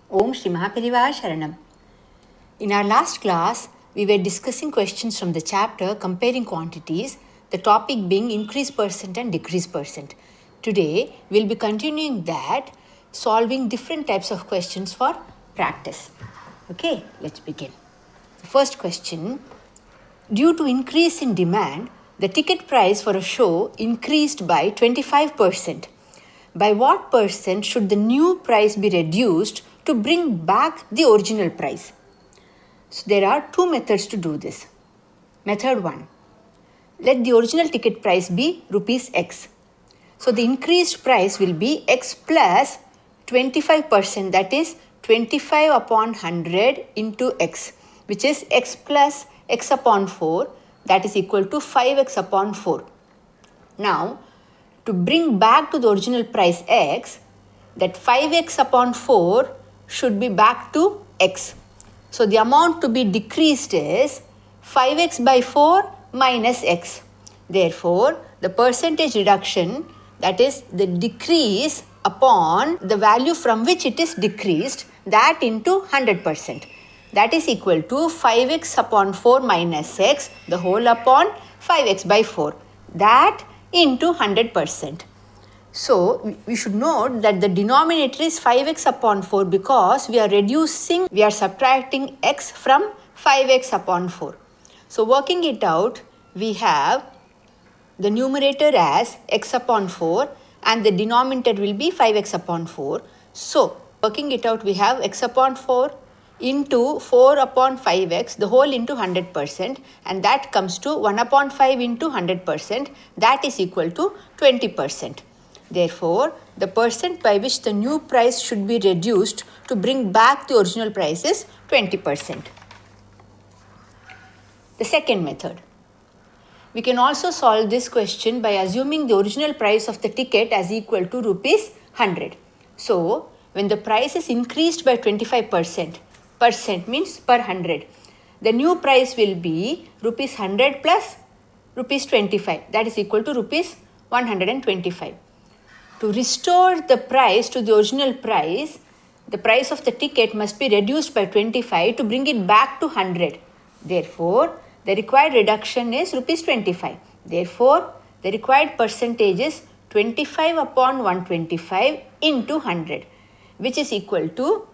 Om Shri Mahaperiva Sharanam. In our last class, we were discussing questions from the chapter Comparing Quantities, the topic being increase percent and decrease percent. Today, we'll be continuing that, solving different types of questions for practice. Okay, let's begin. The first question: due to increase in demand, the ticket price for a show increased by 25%. By what percent should the new price be reduced to bring back the original price? So there are two methods to do this. Method 1. Let the original ticket price be rupees X. So the increased price will be X plus 25%, that is 25 upon 100 into X, which is X plus X upon 4, that is equal to 5X upon 4. Now, to bring back to the original price X, that 5X upon 4 should be back to X. So the amount to be decreased is 5X by 4 minus X. Therefore, the percentage reduction, that is the decrease upon the value from which it is decreased, that into 100%. That is equal to 5X upon 4 minus X, the whole upon 5X by 4. That into 100%. So we should note that the denominator is 5x upon 4 because we are subtracting x from 5x upon 4. So working it out, we have the numerator as x upon 4 and the denominator will be 5x upon 4. So working it out, we have x upon 4 into 4 upon 5x, the whole into 100%, and that comes to 1 upon 5 into 100%, that is equal to 20%. Therefore, the percent by which the new price should be reduced to bring back the original price is 20%. The second method. We can also solve this question by assuming the original price of the ticket as equal to rupees 100. So, when the price is increased by 25%, percent means per 100, the new price will be rupees 100 plus rupees 25, that is equal to rupees 125. To restore the price to the original price, the price of the ticket must be reduced by 25 to bring it back to 100. Therefore, the required reduction is rupees 25. Therefore, the required percentage is 25 upon 125 into 100, which is equal to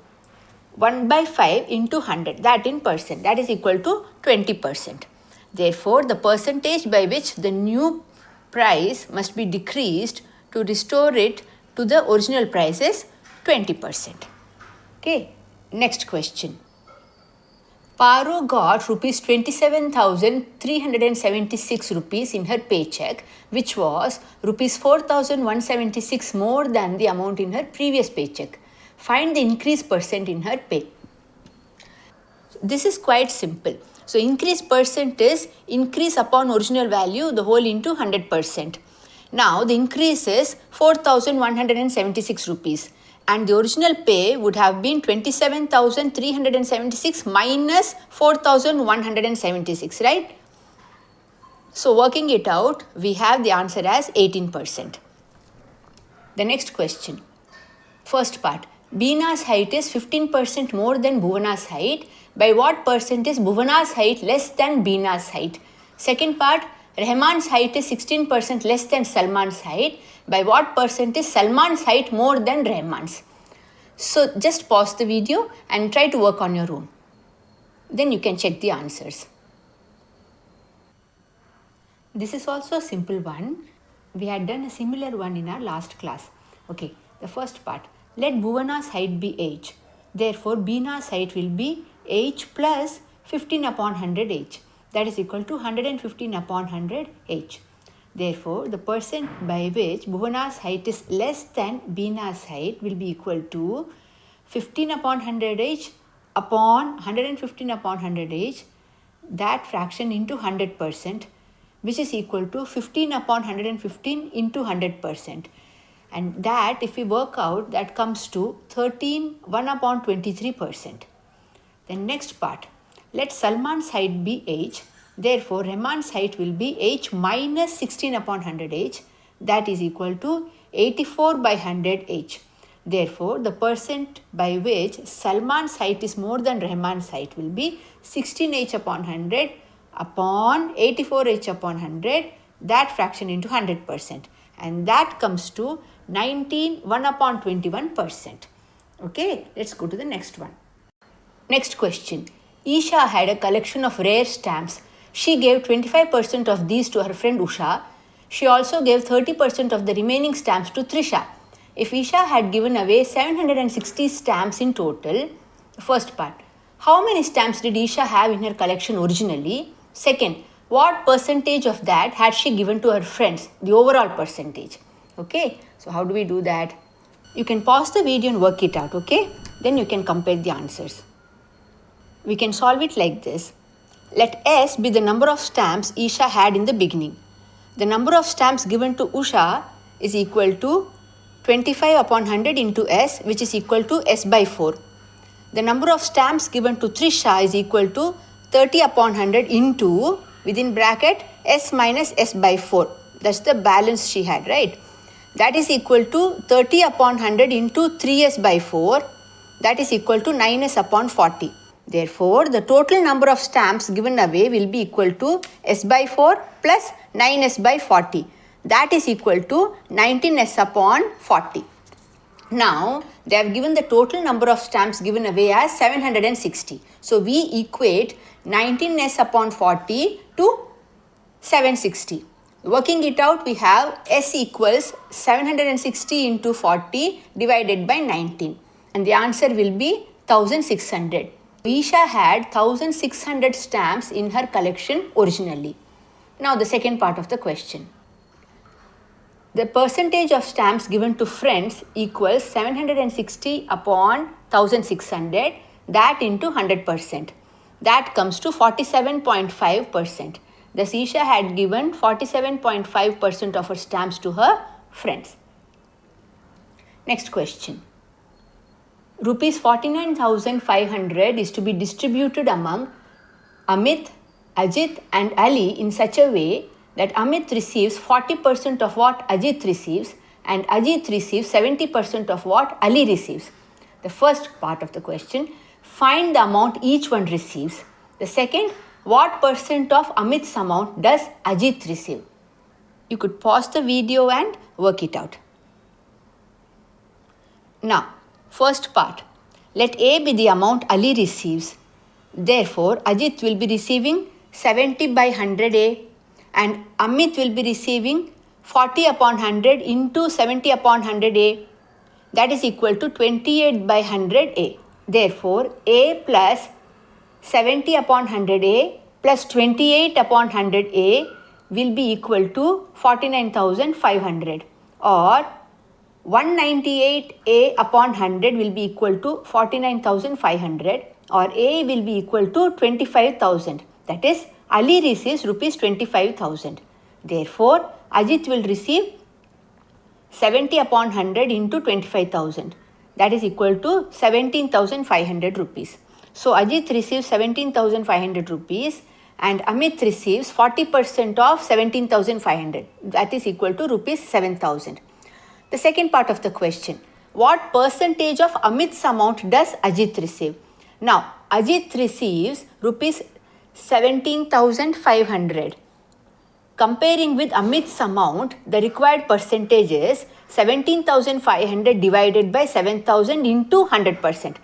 1 by 5 into 100, that in percent, that is equal to 20%. Therefore, the percentage by which the new price must be decreased to restore it to the original price is 20%. Okay, next question. Paro got rupees 27,376 rupees in her paycheck, which was rupees 4,176 more than the amount in her previous paycheck. Find the increase percent in her pay. This is quite simple. So increase percent is increase upon original value, the whole into 100%. Now the increase is 4,176 rupees and the original pay would have been 27,376 minus 4,176, right? So working it out, we have the answer as 18%. The next question. First part. Beena's height is 15% more than Bhuvana's height. By what percent is Bhuvana's height less than Beena's height? Second part. Rahman's height is 16% less than Salman's height. By what percent is Salman's height more than Rahman's? So just pause the video and try to work on your own. Then you can check the answers. This is also a simple one. We had done a similar one in our last class. Okay, the first part. Let Bhuvana's height be h. Therefore, Beena's height will be h plus 15 upon 100 h. That is equal to 115 upon 100 h. Therefore, the percent by which Bhuvana's height is less than Beena's height will be equal to 15 upon 100 h upon 115 upon 100 h, that fraction into 100%, which is equal to 15 upon 115 into 100%. And that, if we work out, that comes to 1 upon 23%. The next part. Let Salman's height be h. Therefore, Rahman's height will be h minus 16 upon 100 h. That is equal to 84 by 100 h. Therefore, the percent by which Salman's height is more than Rahman's height will be 16h upon 100 upon 84h upon 100, that fraction into 100%. And that comes to 1 upon 21%. Okay, let's go to the next one. Next question. Isha had a collection of rare stamps. She gave 25% of these to her friend Usha. She also gave 30% of the remaining stamps to Trisha. If Isha had given away 760 stamps in total, the first part, how many stamps did Isha have in her collection originally? Second, what percentage of that had she given to her friends, the overall percentage? Okay, so how do we do that? You can pause the video and work it out, okay? Then you can compare the answers. We can solve it like this. Let S be the number of stamps Isha had in the beginning. The number of stamps given to Usha is equal to 25 upon 100 into S, which is equal to S by 4. The number of stamps given to Trisha is equal to 30 upon 100 into, within bracket, S minus S by 4. That's the balance she had, right? That is equal to 30 upon 100 into 3S by 4. That is equal to 9S upon 40. Therefore, the total number of stamps given away will be equal to S by 4 plus 9S by 40. That is equal to 19S upon 40. Now, they have given the total number of stamps given away as 760. So, we equate 19S upon 40 to 760. Working it out, we have S equals 760 into 40 divided by 19. And the answer will be 1600. Isha had 1600 stamps in her collection originally. Now, the second part of the question. The percentage of stamps given to friends equals 760 upon 1600, that into 100%. That comes to 47.5%. Thus, Isha had given 47.5% of her stamps to her friends. Next question. Rupees 49,500 is to be distributed among Amit, Ajit and Ali in such a way that Amit receives 40% of what Ajit receives and Ajit receives 70% of what Ali receives. The first part of the question, find the amount each one receives. The second, what percent of Amit's amount does Ajit receive? You could pause the video and work it out. Now, first part, let A be the amount Ali receives. Therefore, Ajit will be receiving 70 by 100A and Amit will be receiving 40 upon 100 into 70 upon 100A. That is equal to 28 by 100A. Therefore, A plus 70 upon 100A plus 28 upon 100A will be equal to 49,500, or 198A upon 100 will be equal to 49,500, or A will be equal to 25,000. That is, Ali receives rupees 25,000. Therefore, Ajit will receive 70 upon 100 into 25,000. That is equal to 17,500 rupees. So, Ajit receives 17,500 rupees and Amit receives 40% of 17,500. That is equal to rupees 7,000. The second part of the question, what percentage of Amit's amount does Ajit receive? Now, Ajit receives rupees 17,500. Comparing with Amit's amount, the required percentage is 17,500 divided by 7,000 into 100%.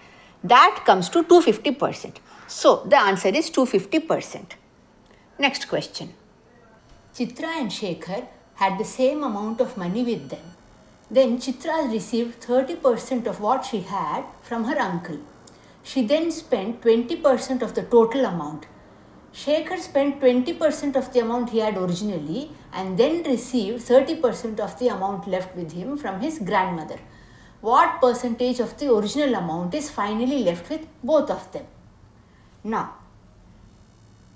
That comes to 250%. So, the answer is 250%. Next question. Chitra and Shekhar had the same amount of money with them. Then Chitra received 30% of what she had from her uncle. She then spent 20% of the total amount. Shekhar spent 20% of the amount he had originally and then received 30% of the amount left with him from his grandmother. What percentage of the original amount is finally left with both of them? Now,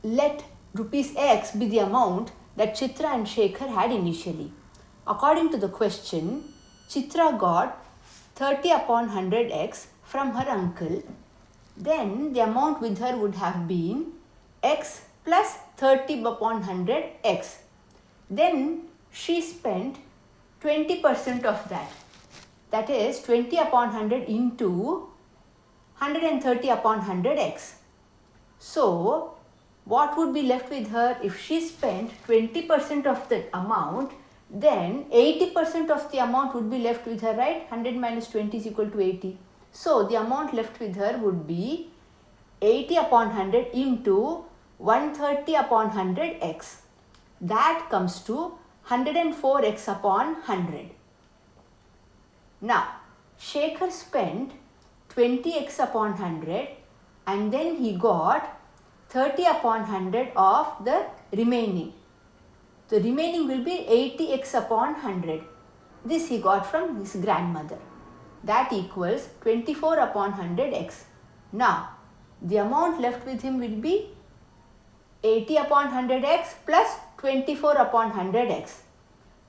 let rupees X be the amount that Chitra and Shekhar had initially. According to the question, Chitra got 30 upon 100X from her uncle. Then the amount with her would have been X plus 30 upon 100X. Then she spent 20% of that. that is 20 upon 100 into 130 upon 100x. So what would be left with her if she spent 20% of the amount? Then 80% of the amount would be left with her, right? 100 minus 20 is equal to 80. So the amount left with her would be 80 upon 100 into 130 upon 100x. That comes to 104x upon 100. Now, Shekhar spent 20x upon 100 and then he got 30 upon 100 of the remaining. The remaining will be 80x upon 100. This he got from his grandmother. That equals 24 upon 100x. Now, the amount left with him will be 80 upon 100x plus 24 upon 100x.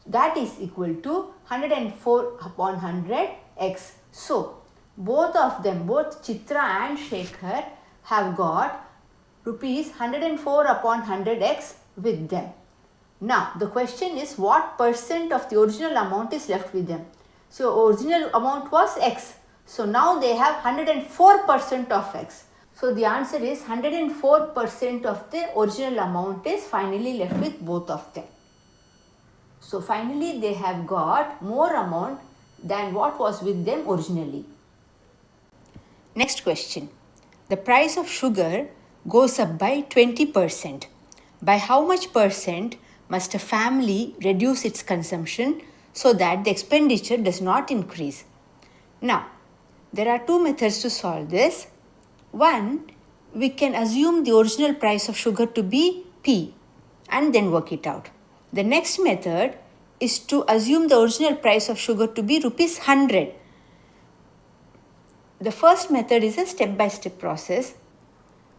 That is equal to 104 upon 100x. So, both of them, both Chitra and Shekhar, have got rupees 104 upon 100x with them. Now, the question is what percent of the original amount is left with them? So, original amount was x. So, now they have 104% of x. So, the answer is 104% of the original amount is finally left with both of them. So, finally they have got more amount than what was with them originally. Next question. The price of sugar goes up by 20%. By how much percent must a family reduce its consumption so that the expenditure does not increase? Now, there are two methods to solve this. One, we can assume the original price of sugar to be P and then work it out. The next method is to assume the original price of sugar to be rupees 100. The first method is a step-by-step process.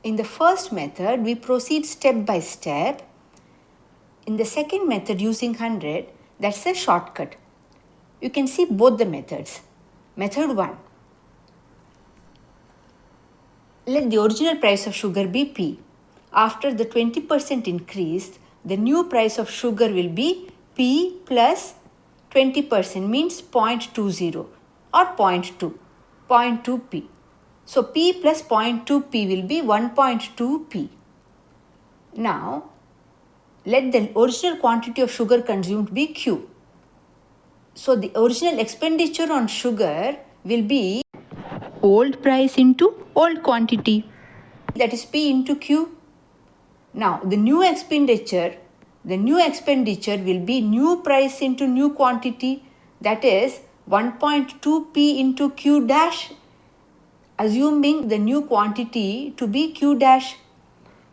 In the first method, we proceed step by step. In the second method using 100, that's a shortcut. You can see both the methods. Method 1. Let the original price of sugar be P. After the 20% increase, the new price of sugar will be P plus 20% means 0.20 or 0.2P. So P plus 0.2P will be 1.2P. Now, let the original quantity of sugar consumed be Q. So the original expenditure on sugar will be old price into old quantity. That is P into Q. Now the new expenditure will be new price into new quantity. That is 1.2P into Q dash, assuming the new quantity to be Q dash.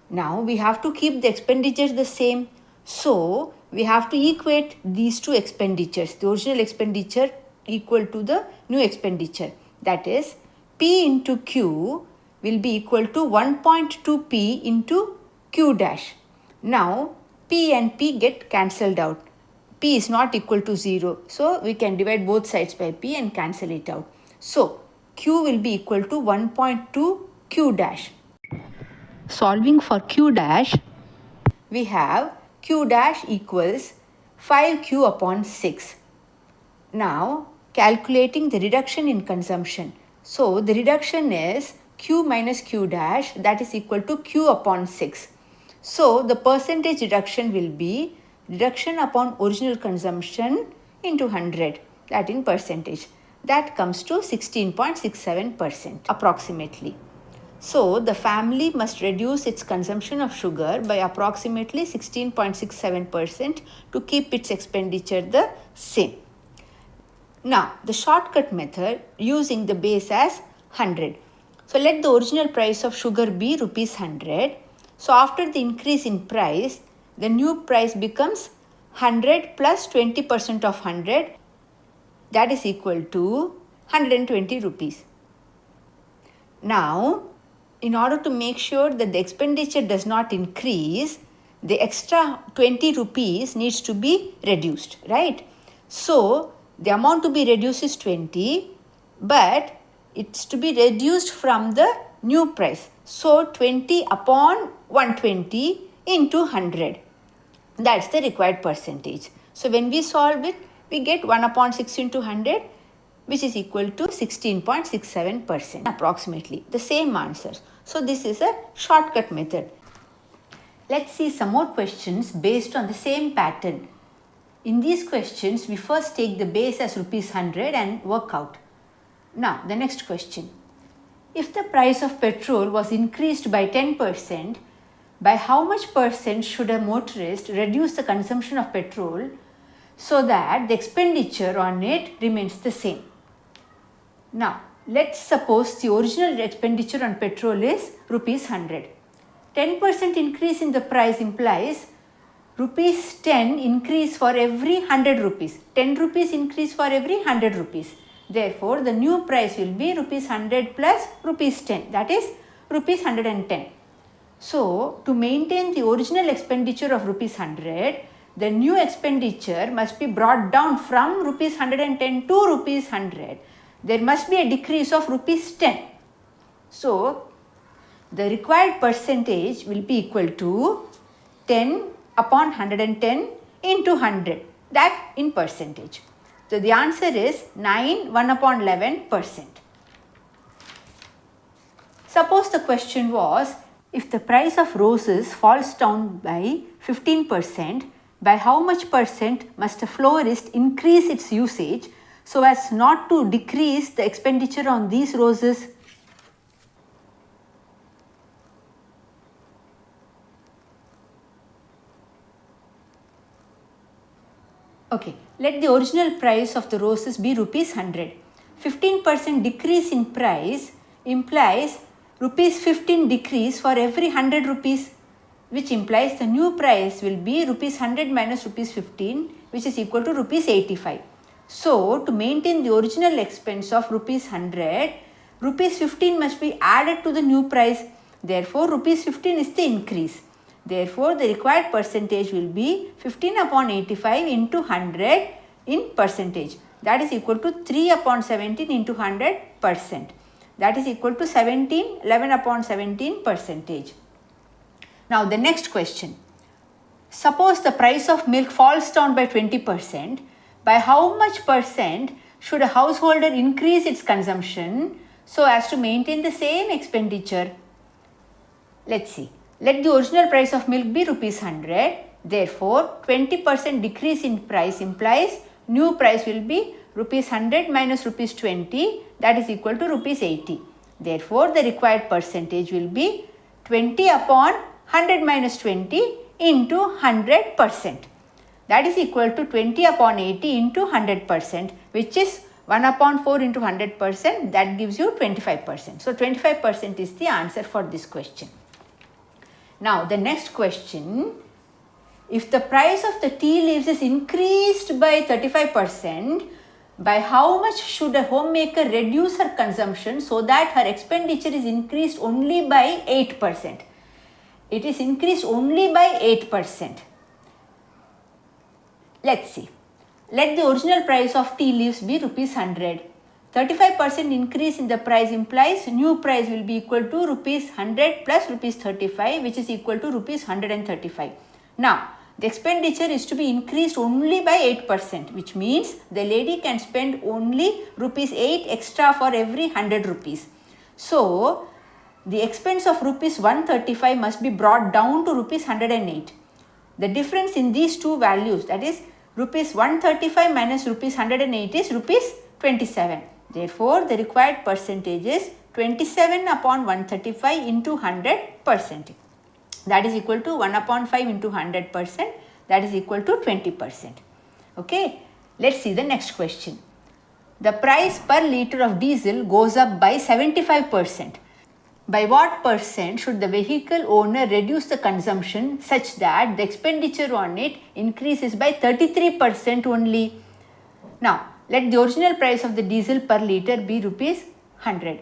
Now we have to keep the expenditures the same. So we have to equate these two expenditures. The original expenditure equal to the new expenditure. That is P into Q will be equal to 1.2P into Q dash. Now P and P get cancelled out. P is not equal to 0. So we can divide both sides by P and cancel it out. So Q will be equal to 1.2 Q dash. Solving for Q dash, we have Q dash equals 5Q upon 6. Now calculating the reduction in consumption. So the reduction is Q minus Q dash, that is equal to Q upon 6. So the percentage reduction will be reduction upon original consumption into 100, that in percentage. That comes to 16.67% approximately. So the family must reduce its consumption of sugar by approximately 16.67% to keep its expenditure the same. Now the shortcut method using the base as 100. So let the original price of sugar be rupees 100. So after the increase in price, the new price becomes 100 plus 20% of 100, that is equal to 120 rupees. Now, in order to make sure that the expenditure does not increase, the extra 20 rupees needs to be reduced, right? So the amount to be reduced is 20, but it's to be reduced from the new price. So 20 upon 120 into 100. That's the required percentage. So when we solve it, we get 1 upon 6 into 100, which is equal to 16.67% approximately. The same answers. So this is a shortcut method. Let's see some more questions based on the same pattern. In these questions, we first take the base as rupees 100 and work out. Now, the next question. If the price of petrol was increased by 10%, by how much percent should a motorist reduce the consumption of petrol so that the expenditure on it remains the same? Now, let's suppose the original expenditure on petrol is rupees 100. 10% increase in the price implies rupees 10 increase for every 100 rupees. 10 rupees increase for every 100 rupees. Therefore, the new price will be rupees 100 plus rupees 10, that is rupees 110. So, to maintain the original expenditure of rupees 100, the new expenditure must be brought down from rupees 110 to rupees 100. There must be a decrease of rupees 10. So, the required percentage will be equal to 10 upon 110 into 100, that in percentage. So, the answer is 9 1 upon 11%. Suppose the question was, if the price of roses falls down by 15%, by how much percent must a florist increase its usage so as not to decrease the expenditure on these roses? Okay, let the original price of the roses be rupees 100. 15% decrease in price implies rupees 15 decrease for every 100 rupees, which implies the new price will be rupees 100 minus rupees 15, which is equal to rupees 85. So, to maintain the original expense of rupees 100, rupees 15 must be added to the new price. Therefore, rupees 15 is the increase. Therefore, the required percentage will be 15 upon 85 into 100 in percentage. That is equal to 3 upon 17 into 100%. That is equal to 11 upon 17 percentage. Now, the next question. Suppose the price of milk falls down by 20%. By how much percent should a householder increase its consumption so as to maintain the same expenditure? Let's see. Let the original price of milk be rupees 100. Therefore, 20% decrease in price implies new price will be rupees 100 minus rupees 20, that is equal to rupees 80. Therefore, the required percentage will be 20 upon 100 minus 20 into 100%. That is equal to 20 upon 80 into 100%, which is 1 upon 4 into 100%, that gives you 25%. So, 25% is the answer for this question. Now, the next question, if the price of the tea leaves is increased by 35%, by how much should a homemaker reduce her consumption so that her expenditure is increased only by 8%? It is increased only by 8%. Let's see. Let the original price of tea leaves be rupees 100. 35% increase in the price implies new price will be equal to rupees 100 plus rupees 35, which is equal to rupees 135. Now, the expenditure is to be increased only by 8%, which means the lady can spend only rupees 8 extra for every 100 rupees. So, the expense of rupees 135 must be brought down to rupees 108. The difference in these two values, that is rupees 135 minus rupees 108 is rupees 27. Therefore, the required percentage is 27 upon 135 into 100%. That is equal to 1 upon 5 into 100%. That is equal to 20%. Okay. Let's see the next question. The price per liter of diesel goes up by 75%. By what percent should the vehicle owner reduce the consumption such that the expenditure on it increases by 33% only? Now, let the original price of the diesel per liter be rupees 100.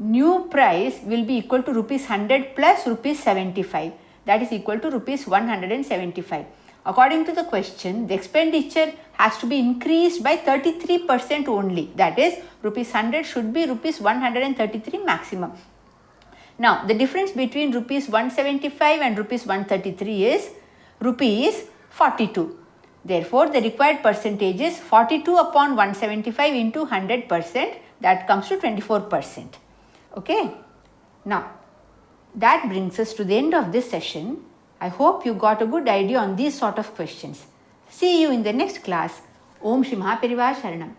New price will be equal to rupees 100 plus rupees 75. That is equal to rupees 175. According to the question, the expenditure has to be increased by 33% only. That is, rupees 100 should be rupees 133 maximum. Now, the difference between rupees 175 and rupees 133 is rupees 42. Therefore, the required percentage is 42 upon 175 into 100%, that comes to 24%. Okay. Now, that brings us to the end of this session. I hope you got a good idea on these sort of questions. See you in the next class. Om Shri Mahaperiva Sharanam.